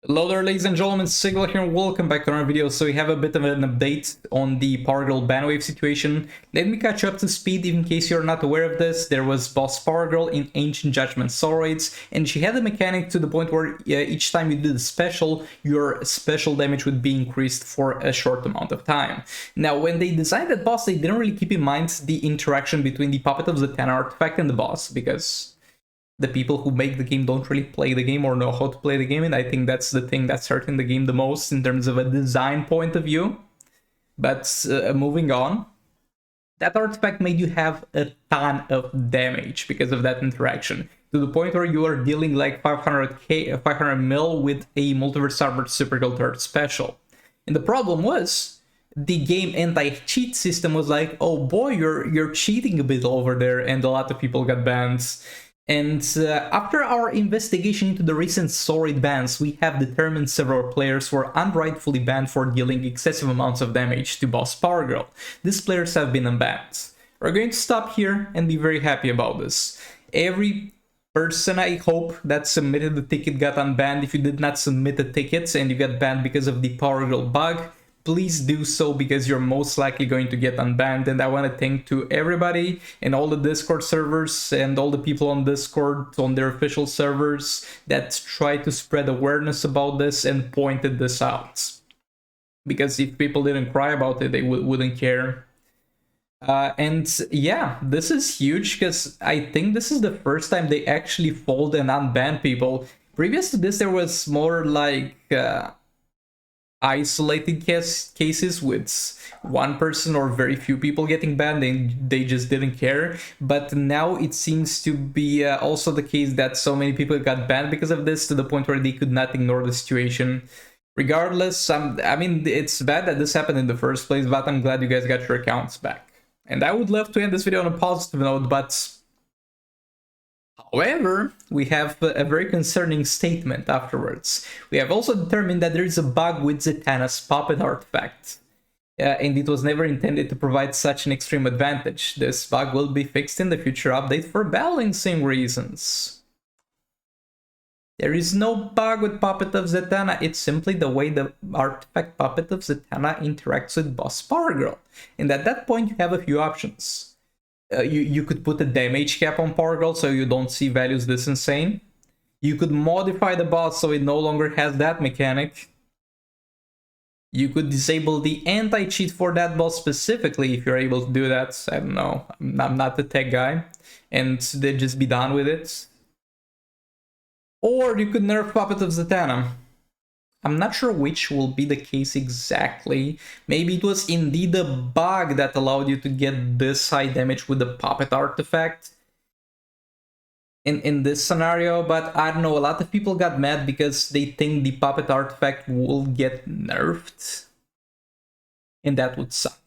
Hello there, ladies and gentlemen, Sigla here, and welcome back to another video. So we have a bit of an update on the Power Banwave situation. Let me catch you up to speed in case you're not aware of this. There was Boss Power Girl in Ancient Judgment Soul Raids, and she had a mechanic to the point where each time you did a special, your special damage would be increased for a short amount of time. Now, when they designed that boss, they didn't really keep in mind the interaction between the Puppet of Zatanna artifact and the boss, because the people who make the game don't really play the game or know how to play the game, and I think that's the thing that's hurting the game the most in terms of a design point of view. But moving on, that artifact made you have a ton of damage because of that interaction, to the point where you are dealing like 500 mil with a Multiverse Armored Super Kill Third special. And the problem was, the game anti-cheat system was like, oh boy, you're cheating a bit over there, and a lot of people got banned. And after our investigation into the recent Soul Raid bans, we have determined several players were unrightfully banned for dealing excessive amounts of damage to Boss Power Girl. These players have been unbanned. We're going to stop here and be very happy about this. Every person, I hope, that submitted the ticket got unbanned. If you did not submit the tickets and you got banned because of the Power Girl bug, please do so, because you're most likely going to get unbanned. And I want to thank to everybody and all the Discord servers and all the people on Discord on their official servers that try to spread awareness about this and pointed this out. Because if people didn't cry about it, they wouldn't care. And yeah, this is huge, because I think this is the first time they actually fold and unban people. Previous to this, there was more like isolated cases with one person or very few people getting banned, and they just didn't care. But now it seems to be also the case that so many people got banned because of this, to the point where they could not ignore the situation. Regardless, I mean, it's bad that this happened in the first place, but I'm glad you guys got your accounts back. And I would love to end this video on a positive note, but however, we have a very concerning statement afterwards. We have also determined that there is a bug with Zatanna's Puppet artifact, and it was never intended to provide such an extreme advantage. This bug will be fixed in the future update for balancing reasons. There is no bug with Puppet of Zatanna, it's simply the way the artifact Puppet of Zatanna interacts with Boss Power Girl. And at that point you have a few options. You could put a damage cap on Power Girl so you don't see values this insane. You could modify the boss so it no longer has that mechanic. You could disable the anti-cheat for that boss specifically if you're able to do that. I don't know, I'm not the tech guy. And then just be done with it. Or you could nerf Puppet of Zatanna. I'm not sure which will be the case exactly. Maybe it was indeed a bug that allowed you to get this high damage with the Puppet artifact in this scenario, but I don't know, a lot of people got mad because they think the Puppet artifact will get nerfed. And that would suck.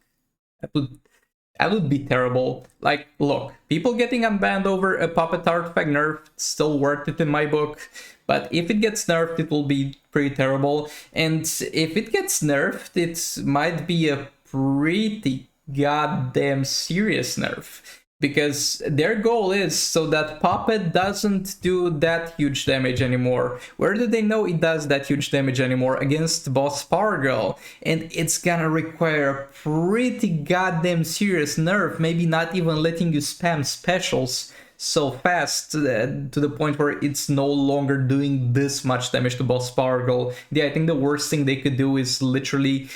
That would be terrible. Like, look, people getting unbanned over a Puppet artifact nerf, still worth it in my book. But if it gets nerfed, it will be pretty terrible. And if it gets nerfed, it might be a pretty goddamn serious nerf. Because their goal is so that Puppet doesn't do that huge damage anymore. Where do they know it does that huge damage anymore? Against Boss Power Girl. And it's gonna require a pretty goddamn serious nerf, maybe not even letting you spam specials so fast to the point where it's no longer doing this much damage to Boss Power Girl. Yeah, I think the worst thing they could do is literally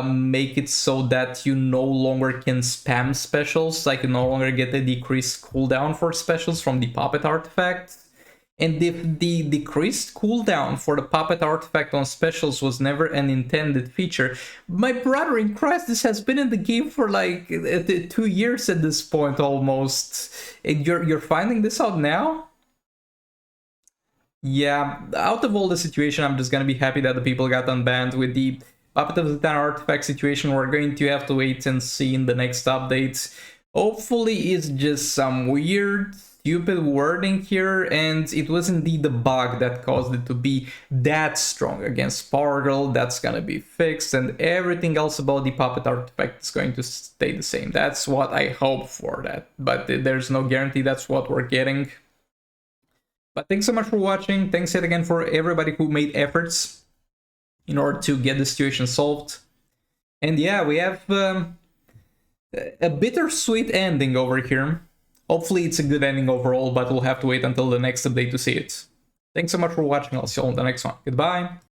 make it so that you no longer can spam specials, like you no longer get a decreased cooldown for specials from the Puppet artifact. And if the decreased cooldown for the Puppet artifact on specials was never an intended feature, my brother in Christ, this has been in the game for like 2 years at this point almost, and you're finding this out now? Yeah, out of all the situation, I'm just gonna be happy that the people got unbanned. With the Puppet of the Zatanna artifact situation, we're going to have to wait and see in the next update. Hopefully it's just some weird stupid wording here, and it was indeed the bug that caused it to be that strong against Power Girl. That's gonna be fixed, and everything else about the Puppet artifact is going to stay the same. That's what I hope for that, but there's no guarantee that's what we're getting. But thanks so much for watching. Thanks yet again for everybody who made efforts in order to get the situation solved. And yeah, we have a bittersweet ending over here. Hopefully it's a good ending overall, but we'll have to wait until the next update to see it. Thanks so much for watching. I'll see you all in the next one. Goodbye.